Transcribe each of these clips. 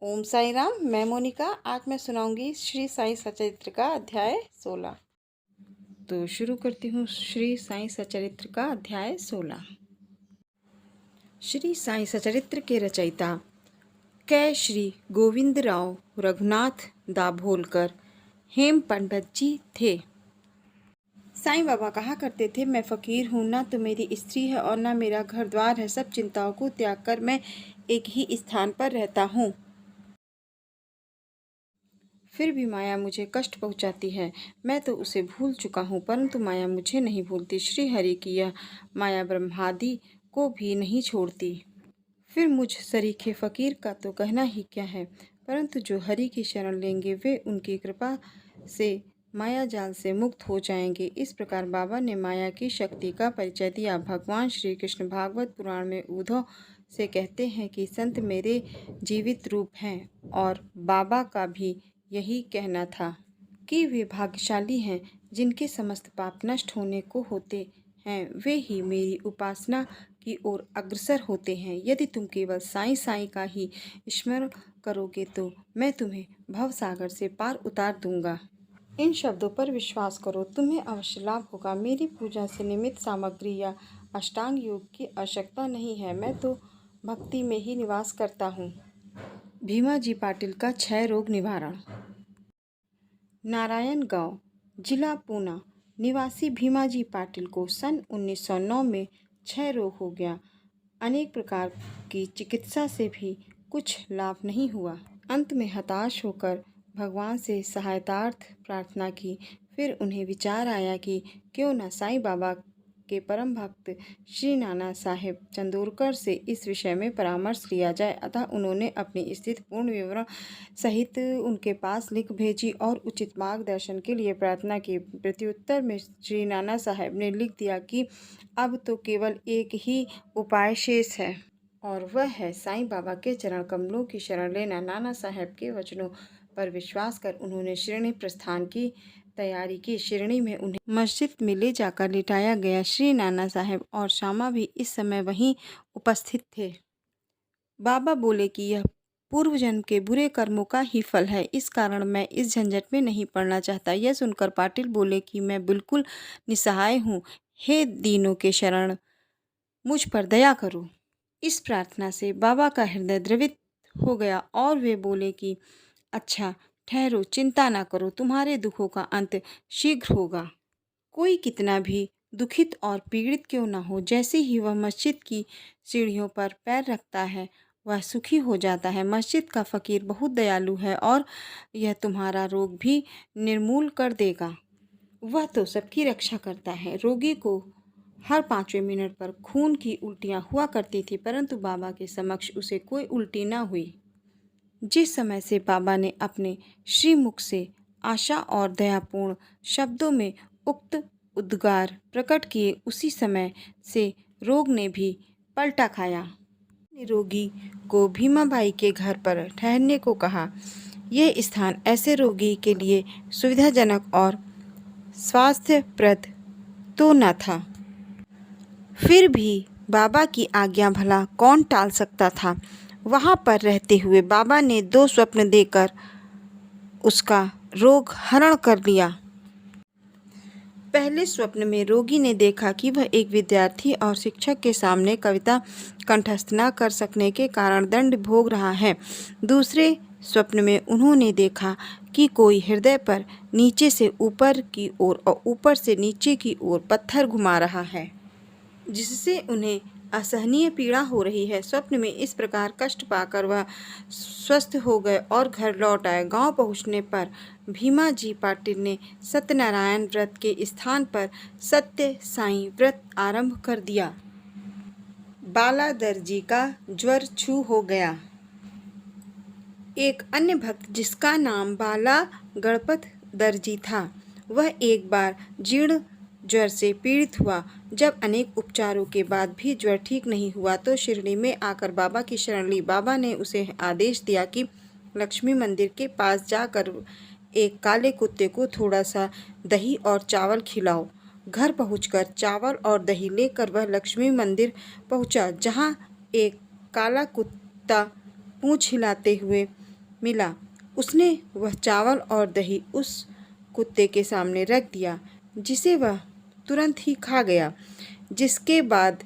ओम साई राम। मैं मोनिका। आज मैं सुनाऊंगी श्री साई सचरित्र का अध्याय 16। तो शुरू करती हूँ श्री साई सचरित्र का अध्याय 16। श्री साई सचरित्र के रचयिता कै श्री गोविंदराव रघुनाथ दाभोलकर हेम पंडित जी थे। साईं बाबा कहा करते थे, मैं फ़कीर हूँ, ना तो मेरी स्त्री है और ना मेरा घर द्वार है। सब चिंताओं को त्याग कर मैं एक ही स्थान पर रहता हूँ। फिर भी माया मुझे कष्ट पहुंचाती है। मैं तो उसे भूल चुका हूँ, परंतु माया मुझे नहीं भूलती। श्री हरि की यह माया ब्रह्मादि को भी नहीं छोड़ती। फिर मुझ सरीखे फ़कीर का तो कहना ही क्या है, परंतु जो हरि की शरण लेंगे वे उनकी कृपा से माया जाल से मुक्त हो जाएंगे। इस प्रकार बाबा ने माया की शक्ति का परिचय दिया। भगवान श्री कृष्ण भागवत पुराण में उद्धव से कहते हैं कि संत मेरे जीवित रूप हैं, और बाबा का भी यही कहना था कि वे भाग्यशाली हैं जिनके समस्त पाप नष्ट होने को होते हैं, वे ही मेरी उपासना की ओर अग्रसर होते हैं। यदि तुम केवल साईं साईं का ही स्मरण करोगे तो मैं तुम्हें भवसागर से पार उतार दूंगा। इन शब्दों पर विश्वास करो, तुम्हें अवश्य लाभ होगा। मेरी पूजा से निमित्त सामग्री या अष्टांग योग की आवश्यकता नहीं है। मैं तो भक्ति में ही निवास करता हूँ। भीमाजी पाटिल का क्षय रोग निवारण। नारायणगांव, जिला पूना निवासी भीमाजी पाटिल को सन 1909 में क्षय रोग हो गया। अनेक प्रकार की चिकित्सा से भी कुछ लाभ नहीं हुआ। अंत में हताश होकर भगवान से सहायतार्थ प्रार्थना की। फिर उन्हें विचार आया कि क्यों न साईं बाबा के परम भक्त श्री नाना साहेब चंदोरकर से इस विषय में परामर्श लिया जाए। अतः उन्होंने अपनी स्थिति पूर्ण विवरण सहित उनके पास लिख भेजी और उचित मार्गदर्शन के लिए प्रार्थना की। प्रत्युत्तर में श्री नाना साहेब ने लिख दिया कि अब तो केवल एक ही उपाय शेष है, और वह है साईं बाबा के चरण कमलों की शरण लेना। नाना साहेब के वचनों पर विश्वास कर उन्होंने शिरणी प्रस्थान की तैयारी की। शिरणी में उन्हें मस्जिद में ले जाकर लिटाया गया। श्री नाना साहेब और श्यामा भी इस समय वहीं उपस्थित थे। बाबा बोले कि यह पूर्व जन्म के बुरे कर्मों का ही फल है, इस कारण मैं इस झंझट में नहीं पड़ना चाहता। यह सुनकर पाटिल बोले कि मैं बिल्कुल निसहाय हूँ, हे दीनों के शरण, मुझ पर दया करो। इस प्रार्थना से बाबा का हृदय द्रवित हो गया और वे बोले कि अच्छा ठहरो, चिंता ना करो, तुम्हारे दुखों का अंत शीघ्र होगा। कोई कितना भी दुखित और पीड़ित क्यों न हो, जैसे ही वह मस्जिद की सीढ़ियों पर पैर रखता है वह सुखी हो जाता है। मस्जिद का फ़कीर बहुत दयालु है और यह तुम्हारा रोग भी निर्मूल कर देगा। वह तो सबकी रक्षा करता है। रोगी को हर 5वें मिनट पर खून की उल्टियाँ हुआ करती थी, परंतु बाबा के समक्ष उसे कोई उल्टी न हुई। जिस समय से बाबा ने अपने श्रीमुख से आशा और दयापूर्ण शब्दों में उक्त उद्गार प्रकट किए, उसी समय से रोग ने भी पलटा खाया। रोगी को भीमाबाई के घर पर ठहरने को कहा। यह स्थान ऐसे रोगी के लिए सुविधाजनक और स्वास्थ्यप्रद तो न था, फिर भी बाबा की आज्ञा भला कौन टाल सकता था। वहाँ पर रहते हुए बाबा ने 2 स्वप्न देकर उसका रोग हरण कर लिया। पहले स्वप्न में रोगी ने देखा कि वह एक विद्यार्थी और शिक्षक के सामने कविता कंठस्थ न कर सकने के कारण दंड भोग रहा है। दूसरे स्वप्न में उन्होंने देखा कि कोई हृदय पर नीचे से ऊपर की ओर और ऊपर से नीचे की ओर पत्थर घुमा रहा है, जिससे उन्हें असहनीय पीड़ा हो रही है। स्वप्न में इस प्रकार कष्ट पाकर वह स्वस्थ हो गए और घर लौट आए। गांव पहुंचने पर भीमाजी पाटिल ने सत्यनारायण व्रत के स्थान पर सत्य साईं व्रत आरंभ कर दिया। बाला दर्जी का ज्वर छू हो गया। एक अन्य भक्त जिसका नाम बाला गणपत दर्जी था, वह एक बार जीर्ण ज्वर से पीड़ित हुआ। जब अनेक उपचारों के बाद भी ज्वर ठीक नहीं हुआ तो शिरडी में आकर बाबा की शरण ली। बाबा ने उसे आदेश दिया कि लक्ष्मी मंदिर के पास जाकर एक काले कुत्ते को थोड़ा सा दही और चावल खिलाओ। घर पहुंचकर चावल और दही लेकर वह लक्ष्मी मंदिर पहुंचा, जहां एक काला कुत्ता पूंछ हिलाते हुए मिला। उसने वह चावल और दही उस कुत्ते के सामने रख दिया, जिसे वह तुरंत ही खा गया। जिसके बाद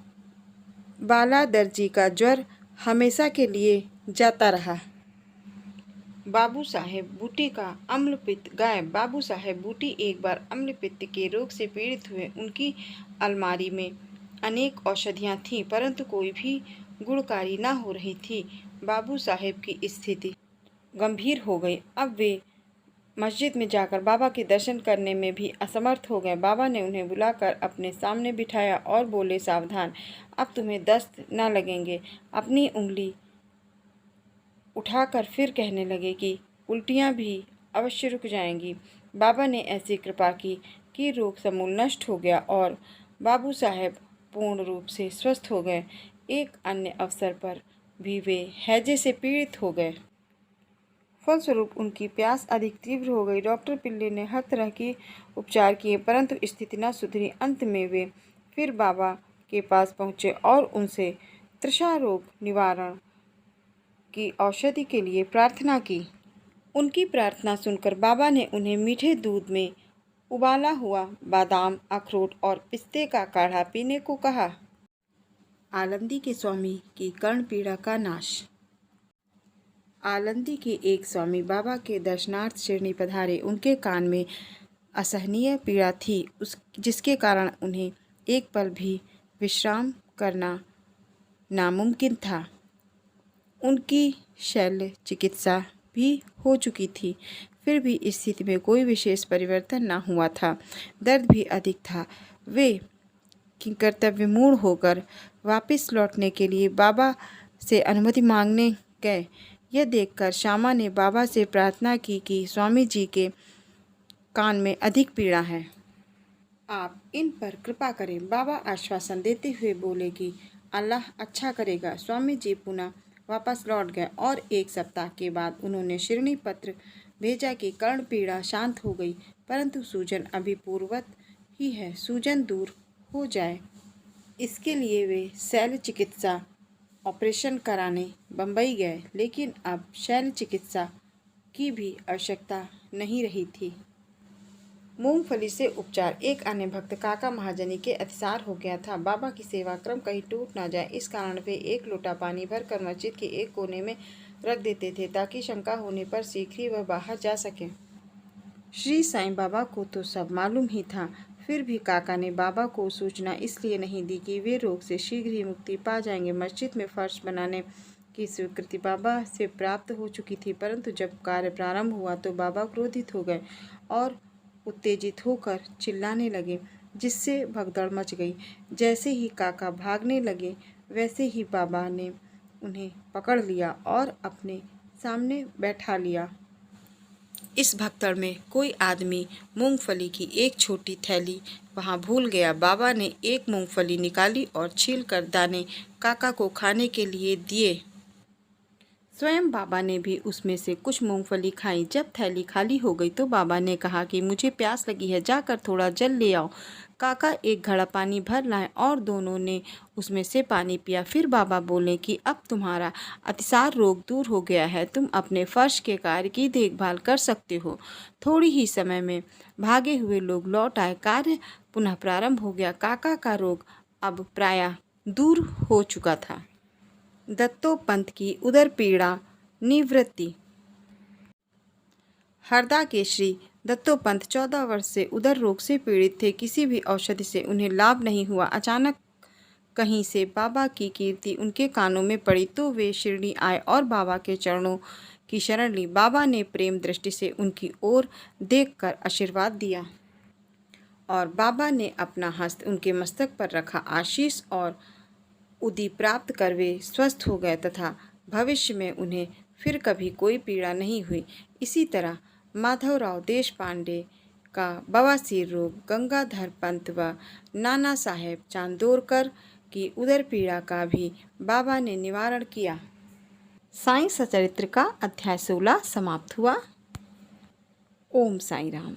बाला दर्जी का ज्वर हमेशा के लिए जाता रहा। बाबू साहेब बूटी का अम्लपित्त गायब। बाबू साहेब बूटी एक बार अम्लपित्त के रोग से पीड़ित हुए। उनकी अलमारी में अनेक औषधियाँ थीं, परंतु कोई भी गुणकारी न हो रही थी। बाबू साहेब की स्थिति गंभीर हो गई। अब वे मस्जिद में जाकर बाबा के दर्शन करने में भी असमर्थ हो गए। बाबा ने उन्हें बुलाकर अपने सामने बिठाया और बोले, सावधान, अब तुम्हें दस्त न लगेंगे। अपनी उंगली उठाकर फिर कहने लगे कि उल्टियाँ भी अवश्य रुक जाएंगी। बाबा ने ऐसी कृपा की कि रोग समूल नष्ट हो गया और बाबू साहेब पूर्ण रूप से स्वस्थ हो गए। एक अन्य अवसर पर भी वे हैजे से पीड़ित हो गए। फलस्वरूप उनकी प्यास अधिक तीव्र हो गई। डॉक्टर पिल्ले ने हर तरह के उपचार किए, परंतु स्थिति न सुधरी। अंत में वे फिर बाबा के पास पहुँचे और उनसे तृषा रोग निवारण की औषधि के लिए प्रार्थना की। उनकी प्रार्थना सुनकर बाबा ने उन्हें मीठे दूध में उबाला हुआ बादाम, अखरोट और पिस्ते का काढ़ा पीने को कहा। आलंदी के स्वामी की कर्ण पीड़ा का नाश। आलंदी के एक स्वामी बाबा के दर्शनार्थ शिरडी पधारे। उनके कान में असहनीय पीड़ा थी, जिसके कारण उन्हें एक पल भी विश्राम करना नामुमकिन था। उनकी शल्य चिकित्सा भी हो चुकी थी, फिर भी स्थिति में कोई विशेष परिवर्तन न हुआ था। दर्द भी अधिक था। वे कर्तव्यमूढ़ होकर वापस लौटने के लिए बाबा से अनुमति मांगने गए। यह देखकर श्यामा ने बाबा से प्रार्थना की कि स्वामी जी के कान में अधिक पीड़ा है, आप इन पर कृपा करें। बाबा आश्वासन देते हुए बोले कि अल्लाह अच्छा करेगा। स्वामी जी पुनः वापस लौट गए और एक सप्ताह के बाद उन्होंने शिरणी पत्र भेजा कि कर्ण पीड़ा शांत हो गई, परंतु सूजन अभी पूर्ववत ही है। सूजन दूर हो जाए, इसके लिए वे शल्य चिकित्सा ऑपरेशन कराने बम्बई गए, लेकिन अब शल्य चिकित्सा की भी आवश्यकता नहीं रही थी। मूंगफली से उपचार। एक अन्य भक्त काका महाजनी के अतिसार हो गया था। बाबा की सेवा क्रम कहीं टूट न जाए, इस कारण वे एक लोटा पानी भरकर मस्जिद के एक कोने में रख देते थे, ताकि शंका होने पर शीघ्र ही वह बाहर जा सके। श्री साईं बाबा को तो सब मालूम ही था, फिर भी काका ने बाबा को सूचना इसलिए नहीं दी कि वे रोग से शीघ्र ही मुक्ति पा जाएंगे। मस्जिद में फर्श बनाने की स्वीकृति बाबा से प्राप्त हो चुकी थी, परंतु जब कार्य प्रारंभ हुआ तो बाबा क्रोधित हो गए और उत्तेजित होकर चिल्लाने लगे, जिससे भगदड़ मच गई। जैसे ही काका भागने लगे, वैसे ही बाबा ने उन्हें पकड़ लिया और अपने सामने बैठा लिया। इस भगदड़ में कोई आदमी मूंगफली की एक छोटी थैली वहां भूल गया। बाबा ने एक मूंगफली निकाली और छीलकर दाने काका को खाने के लिए दिए। स्वयं बाबा ने भी उसमें से कुछ मूंगफली खाई। जब थैली खाली हो गई तो बाबा ने कहा कि मुझे प्यास लगी है, जाकर थोड़ा जल ले आओ। काका एक घड़ा पानी भर लाए और दोनों ने उसमें से पानी पिया। फिर बाबा बोले कि अब तुम्हारा अतिसार रोग दूर हो गया है, तुम अपने फर्श के कार्य की देखभाल कर सकते हो। थोड़ी ही समय में भागे हुए लोग लौट आए। कार्य पुनः प्रारंभ हो गया। काका का रोग अब प्रायः दूर हो चुका था। दत्तोपंत की उदर पीड़ा निवृत्ति। हरदा के श्री दत्तोपंत 14 वर्ष से उदर रोग से पीड़ित थे। किसी भी औषधि से उन्हें लाभ नहीं हुआ। अचानक कहीं से बाबा की कीर्ति उनके कानों में पड़ी तो वे शिरडी आए और बाबा के चरणों की शरण ली। बाबा ने प्रेम दृष्टि से उनकी ओर देखकर आशीर्वाद दिया और बाबा ने अपना हस्त उनके मस्तक पर रखा। आशीष और उदी प्राप्त कर वे स्वस्थ हो गए तथा भविष्य में उन्हें फिर कभी कोई पीड़ा नहीं हुई। इसी तरह माधवराव देशपांडे का बवासीर रोग, गंगाधर पंत व नाना साहेब चांदोरकर की उदर पीड़ा का भी बाबा ने निवारण किया। साईं सचरित्र का अध्याय 16 समाप्त हुआ। ओम साईं राम।